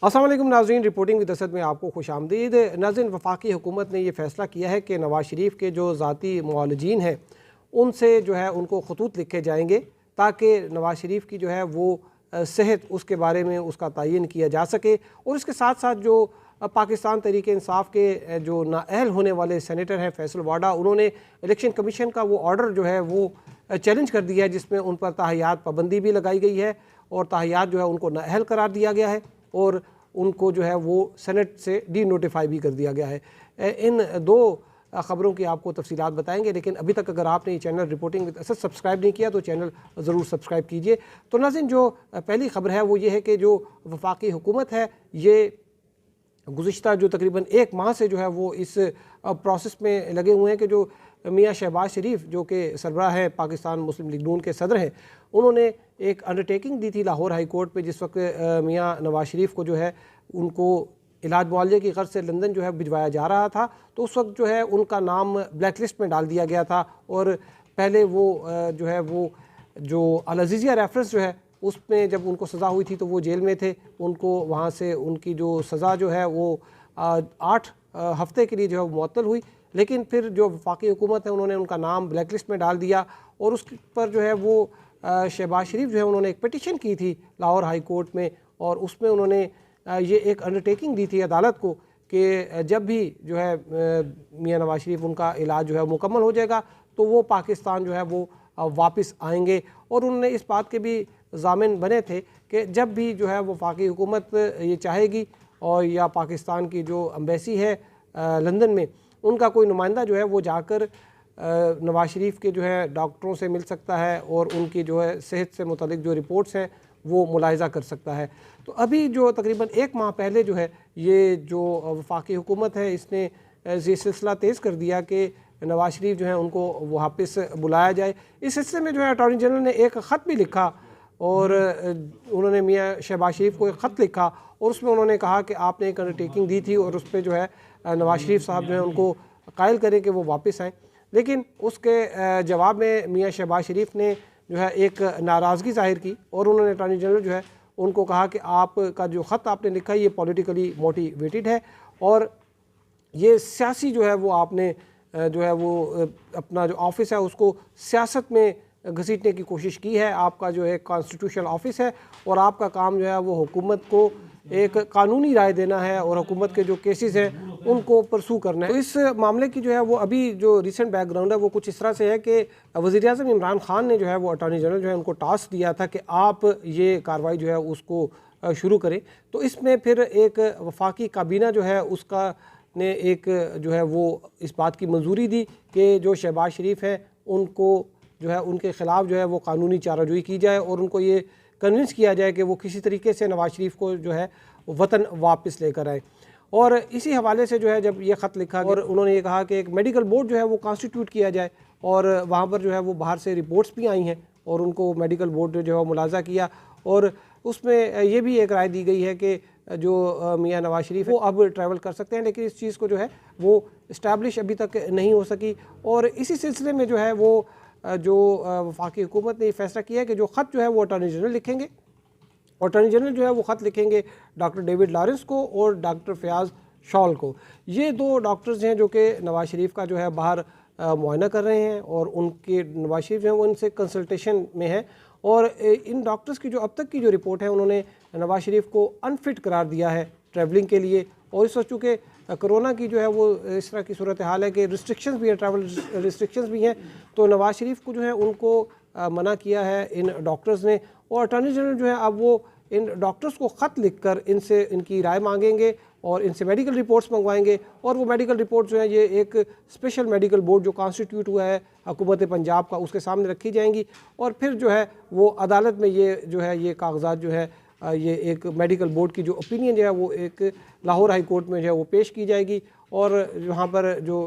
अस्सलाम वालेकुम नाज़रीन, रिपोर्टिंग विद असद में आपको खुशामदीद। नाज़रीन, वफाकी हुकूमत ने यह फ़ैसला किया है कि नवाज़ शरीफ के जो ज़ाती मुआलजीन हैं उनसे जो है उनको खतूत लिखे जाएंगे ताकि नवाज़ शरीफ की जो है वो सेहत उसके बारे में उसका तयन किया जा सके। और इसके साथ साथ जो पाकिस्तान तहरीक इंसाफ के जो नाअहल होने वाले सेनेटर हैं फैसल वाडा, उन्होंने इलेक्शन कमीशन का वो ऑर्डर जो है वो चैलेंज कर दिया है जिसमें उन पर ताहियात पाबंदी भी लगाई गई है और ताहियात जो है उनको नाअहल करार दिया गया है और उनको जो है वो सेनेट से डी नोटिफाई भी कर दिया गया है। इन दो ख़बरों की आपको तफसीलात बताएंगे, लेकिन अभी तक अगर आपने ये channel reporting with Asad subscribe नहीं किया तो चैनल ज़रूर सब्सक्राइब कीजिए। तो नाज़रीन, जो पहली ख़बर है वो ये है कि जो वफाकी हुकूमत है ये गुज़िश्ता जो तकरीबन एक माह से जो है वो इस प्रोसेस में लगे हुए हैं कि जो मियाँ शहबाज शरीफ जो कि सरबराह है पाकिस्तान मुस्लिम लीग नून के सदर हैं, उन्होंने एक अंडरटेकिंग दी थी लाहौर हाई कोर्ट पे जिस वक्त मियाँ नवाज शरीफ को जो है उनको इलाज मुआवजे की गर्ज से लंदन जो है भिजवाया जा रहा था। तो उस वक्त जो है उनका नाम ब्लैक लिस्ट में डाल दिया गया था और पहले वो जो है वो जो अल अज़ीज़िया रेफरेंस जो है उसमें जब उनको सज़ा हुई थी तो वो जेल में थे। उनको वहाँ से उनकी जो सज़ा जो है वो 8 हफ्ते के लिए जो है मुअत्तल हुई, लेकिन फिर जो वफाकी हुकूमत है उन्होंने उनका नाम ब्लैक लिस्ट में डाल दिया और उस पर जो है वो शहबाज शरीफ जो है उन्होंने एक पिटीशन की थी लाहौर हाई कोर्ट में और उसमें उन्होंने ये एक अंडरटेकिंग दी थी अदालत को कि जब भी जो है मियाँ नवाज शरीफ उनका इलाज जो है मुकम्मल हो जाएगा तो वो पाकिस्तान जो है वो वापस आएंगे। और उन्होंने इस बात के भी ज़ामिन बने थे कि जब भी जो है वफाकी हुकूमत ये चाहेगी और या पाकिस्तान की जो एम्बेसी है लंदन में उनका कोई नुमाइंदा जो है वो जाकर नवाज शरीफ के जो है डॉक्टरों से मिल सकता है और उनकी जो है सेहत से मुतालिक जो रिपोर्ट्स हैं वो मुलाहिज़ा कर सकता है। तो अभी जो तकरीबन एक माह पहले जो है ये जो वफाकी हुकूमत है इसने ये सिलसिला तेज़ कर दिया कि नवाज शरीफ जो है उनको वापस बुलाया जाए। इस सिलसिले में जो है अटॉर्नी जनरल ने एक ख़त भी लिखा और उन्होंने मियाँ शहबाज शरीफ को एक ख़त लिखा और उसमें उन्होंने कहा कि आपने एक अंडरटेकिंग दी थी और उस पर जो है नवाज शरीफ साहब जो है उनको कायल करें कि वो वापस आएँ। लेकिन उसके जवाब में मियाँ शहबाज शरीफ ने जो है एक नाराज़गी ज़ाहिर की और उन्होंने अटॉर्नी जनरल जो है उनको कहा कि आपका जो ख़त आपने लिखा है ये पॉलिटिकली मोटिवेटेड है और ये सियासी जो है वो आपने जो है वो अपना जो ऑफिस है उसको सियासत में घसीटने की कोशिश की है। आपका जो है कॉन्स्टिट्यूशनल ऑफिस है और आपका काम जो है वो हुकूमत को एक कानूनी राय देना है और हुकूमत के जो केसेस हैं उनको परसू करना है। तो इस मामले की जो है वो अभी जो रिसेंट बैकग्राउंड है वो कुछ इस तरह से है कि वज़ीर-ए-आज़म इमरान खान ने जो है वो अटॉर्नी जनरल जो है उनको टास्क दिया था कि आप ये कार्रवाई जो है उसको शुरू करें। तो इसमें फिर एक वफाकी काबीना जो है उसका ने एक जो है वो इस बात की मंजूरी दी कि जो शहबाज शरीफ है उनको जो है उनके ख़िलाफ़ जो है वो कानूनी चाराजोई की जाए और उनको ये कन्विंस किया जाए कि वो किसी तरीके से नवाज शरीफ को जो है वतन वापस लेकर आए। और इसी हवाले से जो है जब ये ख़त लिखा और उन्होंने ये कहा कि एक मेडिकल बोर्ड जो है वो कॉन्स्टिट्यूट किया जाए और वहाँ पर जो है वो बाहर से रिपोर्ट्स भी आई हैं और उनको मेडिकल बोर्ड जो है मुलाजा किया और उसमें ये भी एक राय दी गई है कि जो मियाँ नवाज शरीफ वो अब ट्रैवल कर सकते हैं, लेकिन इस चीज़ को जो है वो इस्टेब्लिश अभी तक नहीं हो सकी। और इसी सिलसिले में जो है वो जो वफाकी हुकूमत ने ये फैसला किया है कि जो ख़त जो है वो अटॉर्नी जनरल लिखेंगे। अटॉर्नी जनरल जो है वो ख़त लिखेंगे डॉक्टर डेविड लॉरेंस को और डॉक्टर फयाज़ शॉल को। ये दो डॉक्टर्स हैं जो कि नवाज शरीफ का जो है बाहर मुआयना कर रहे हैं और उनके नवाज शरीफ जो है वो इनसे कंसल्टेशन में है। और इन डॉक्टर्स की जो अब तक की जो रिपोर्ट है उन्होंने नवाज शरीफ को अनफिट करार दिया है ट्रैवलिंग के लिए। और इस वक्त चूँकि कोरोना की जो है वो इस तरह की सूरत हाल है कि रिस्ट्रिक्शंस भी है, ट्रैवल रिस्ट्रिक्शंस भी हैं, तो नवाज शरीफ को जो है उनको मना किया है इन डॉक्टर्स ने। और अटॉर्नी जनरल जो है अब वो इन डॉक्टर्स को ख़त लिखकर इनसे इनकी राय मांगेंगे और इनसे मेडिकल रिपोर्ट्स मंगवाएंगे और वो मेडिकल रिपोर्ट जो है ये एक स्पेशल मेडिकल बोर्ड जो कॉन्स्टिट्यूट हुआ है हुकूमत पंजाब का उसके सामने रखी जाएंगी और फिर जो है वो अदालत में ये जो है ये कागजात जो है ये एक मेडिकल बोर्ड की जो ओपिनियन जो है वो एक लाहौर हाई कोर्ट में जो है वो पेश की जाएगी। और यहाँ पर जो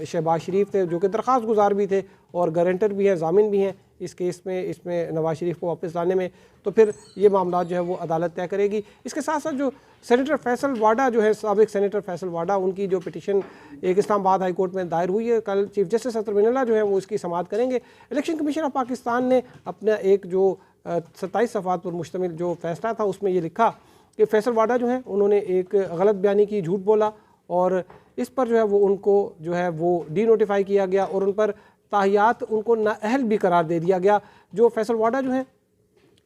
शहबाज शरीफ थे जो कि दरख्वास्त गुजार भी थे और गारंटर भी हैं, ज़ामिन भी हैं इस केस में, इसमें नवाज शरीफ को वापस लाने में, तो फिर ये मामला जो है वो अदालत तय करेगी। इसके साथ साथ जो सेनेटर फैसल वाडा जो है साबिक सेनेटर फैसल वाडा उनकी जो पिटीशन एक इस्लामाबाद हाई कोर्ट में दायर हुई है, कल चीफ जस्टिस अतर मिनल्ला जो है वो इसकी समाअत करेंगे। इलेक्शन कमीशन ऑफ पाकिस्तान ने अपना एक जो 27 सफ़ात पर मुश्तमिल जो फैसला था उसमें ये लिखा कि फैसल वाडा जो है उन्होंने एक गलत बयानी की, झूठ बोला, और इस पर जो है वो उनको जो है वो डी नोटिफाई किया गया और उन पर ताहियात उनको नाअहल भी करार दे दिया गया। जो फैसल वाडा जो है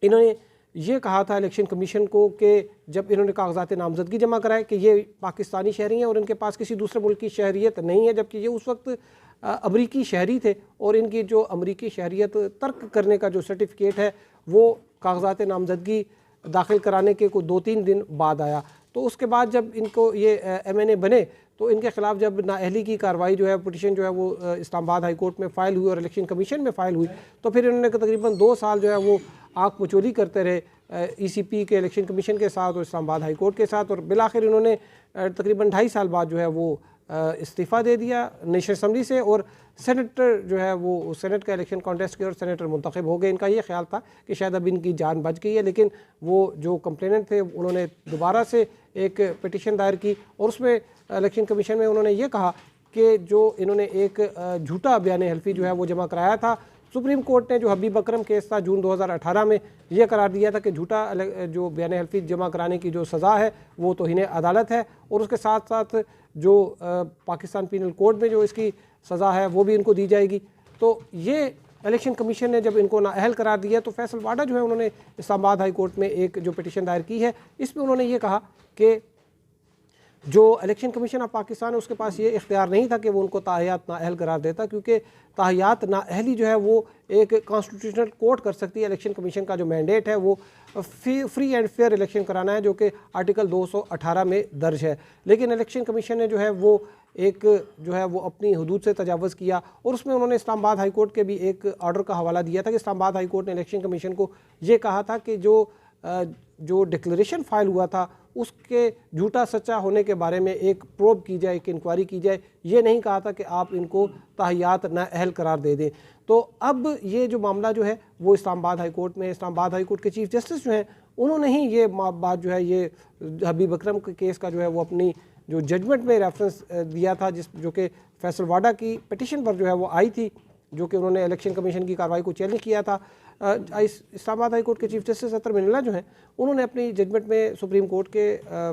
इन्होंने ये कहा था इलेक्शन कमीशन को कि जब इन्होंने कागजात नामजदगी जमा कराए कि ये पाकिस्तानी शहरी हैं और इनके पास किसी दूसरे मुल्क की शहरियत नहीं है, जबकि ये उस वक्त अमरीकी शहरी थे और इनकी जो अमरीकी शहरियत तर्क करने का जो सर्टिफिकेट है वो कागजात नामजदगी दाखिल कराने के को 2-3 दिन बाद आया। तो उसके बाद जब इनको ये MNA बने तो इनके खिलाफ जब नाअहली की कार्रवाई जो है, पिटीशन जो है वो इस्लामाबाद हाई कोर्ट में फ़ाइल हुई और इलेक्शन कमीशन में फ़ाइल हुई, तो फिर इन्होंने तकरीबन 2 साल जो है वो आँख मचोली करते रहे ECP के इलेक्शन कमीशन के साथ और इस्लामाबाद हाई कोर्ट के साथ, और बिलाखिर इन्होंने तकरीबन 2.5 साल बाद जो है वो इस्तीफ़ा दे दिया नेशनल असम्बली से और सेनेटर जो है वो सेनेट का इलेक्शन कॉन्टेस्ट किया और सेनेटर मुंतखब हो गए। इनका ये ख्याल था कि शायद अब इनकी जान बच गई है, लेकिन वो जो कंप्लेनेंट थे उन्होंने दोबारा से एक पिटीशन दायर की और उसमें इलेक्शन कमीशन में उन्होंने ये कहा कि जो इन्होंने एक झूठा बयान हल्फी जो है वो जमा कराया था। सुप्रीम कोर्ट ने जो हबीब अकरम केस था जून 2018 में यह करार दिया था कि झूठा जो बयान हल्फी जमा कराने की जो सज़ा है वो तौहीन अदालत है, और उसके साथ साथ जो पाकिस्तान पीनल कोड में जो इसकी सज़ा है वो भी इनको दी जाएगी। तो ये इलेक्शन कमीशन ने जब इनको नाअहल करार दिया तो फैसल वाडा जो है उन्होंने इस्लामाबाद हाई कोर्ट में एक जो पिटीशन दायर की है, इसमें उन्होंने ये कहा कि जो इलेक्शन कमीशन ऑफ पाकिस्तान है उसके पास ये इख्तियार नहीं था कि वो उनको ताहियात नाअहल करार देता, क्योंकि ताहियात नाअहली जो है वो एक कॉन्स्टिट्यूशनल कोर्ट कर सकती है। इलेक्शन कमीशन का जो मैंडेट है वो फ्री एंड फेयर इलेक्शन कराना है, जो कि आर्टिकल 218 में दर्ज है। लेकिन इलेक्शन कमीशन ने जो है वो एक जो है वो अपनी हदूद से तजावज़ किया और उसमें उन्होंने इस्लामाबाद हाई कोर्ट के भी एक ऑर्डर का हवाला दिया था कि इस्लामाबाद हाई कोर्ट ने इलेक्शन कमीशन को ये कहा था कि जो डिक्लेरेशन फाइल हुआ था उसके झूठा सच्चा होने के बारे में एक प्रोब की जाए, एक इंक्वायरी की जाए। ये नहीं कहा था कि आप इनको ताहियात नाअहल करार दे दें। तो अब ये जो मामला जो है वो इस्लामाबाद हाई कोर्ट में, इस्लामाबाद हाई कोर्ट के चीफ जस्टिस जो हैं उन्होंने ही ये बात जो है ये हबीब अकरम के केस का जो है वो अपनी जो जजमेंट में रेफरेंस दिया था, जो कि फैसल वाडा की पिटीशन पर जो है वो आई थी, जो कि उन्होंने इलेक्शन कमीशन की कार्रवाई को चैलेंज किया था। इस्लामाबाद हाई कोर्ट के चीफ जस्टिस अतर मिनल्ला जो हैं उन्होंने अपनी जजमेंट में सुप्रीम कोर्ट के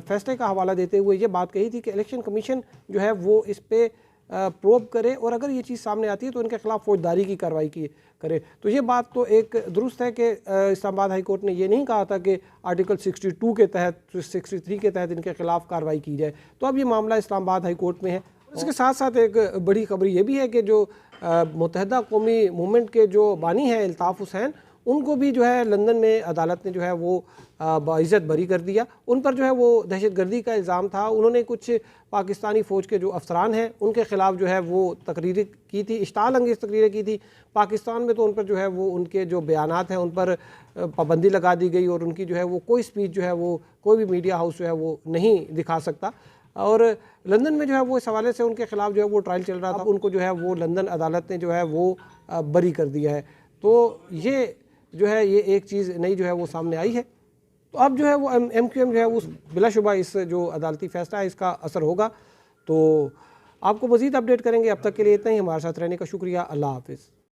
फैसले का हवाला देते हुए ये बात कही थी कि इलेक्शन कमीशन जो है वो इस पर प्रोब करे और अगर ये चीज़ सामने आती है तो इनके खिलाफ फौजदारी की कार्रवाई की करे। तो ये बात तो एक दुरुस्त है कि इस्लामाबाद हाई कोर्ट ने ये नहीं कहा था कि आर्टिकल 62 के तहत 63 के तहत इनके खिलाफ कार्रवाई की जाए। तो अब ये मामला इस्लामाबाद हाई कोर्ट में है। इसके साथ साथ एक बड़ी खबर ये भी है कि जो मुत्तहदा कौमी मूवमेंट के जो बानी हैं अल्ताफ़ हुसैन, उनको भी जो है लंदन में अदालत ने जो है वो बाइज़्ज़त बरी कर दिया। उन पर जो है वो दहशतगर्दी का इल्ज़ाम था। उन्होंने कुछ पाकिस्तानी फ़ौज के जो अफसरान हैं उनके ख़िलाफ़ जो है वो तकरीरें की थी, इश्ताल अंगेज़ तकरीरें की थी। पाकिस्तान में तो उन पर जो है वो उनके जो बयानात हैं उन पर पाबंदी लगा दी गई और उनकी जो है वो कोई स्पीच जो है वो कोई भी मीडिया हाउस जो है वो नहीं दिखा सकता। और लंदन में जो है वो इस हवाले से उनके खिलाफ जो है वो ट्रायल चल रहा था, उनको जो है वो लंदन अदालत ने जो है वो बरी कर दिया है। तो ये जो है ये एक चीज़ नई जो है वो सामने आई है। तो अब जो है वो MQM जो है उस बिलाशुबा इस जो अदालती फैसला है इसका असर होगा। तो आपको मज़ीद अपडेट करेंगे। अब तक के लिए इतना ही। हमारे साथ रहने का शुक्रिया। अल्लाह हाफ़िज़।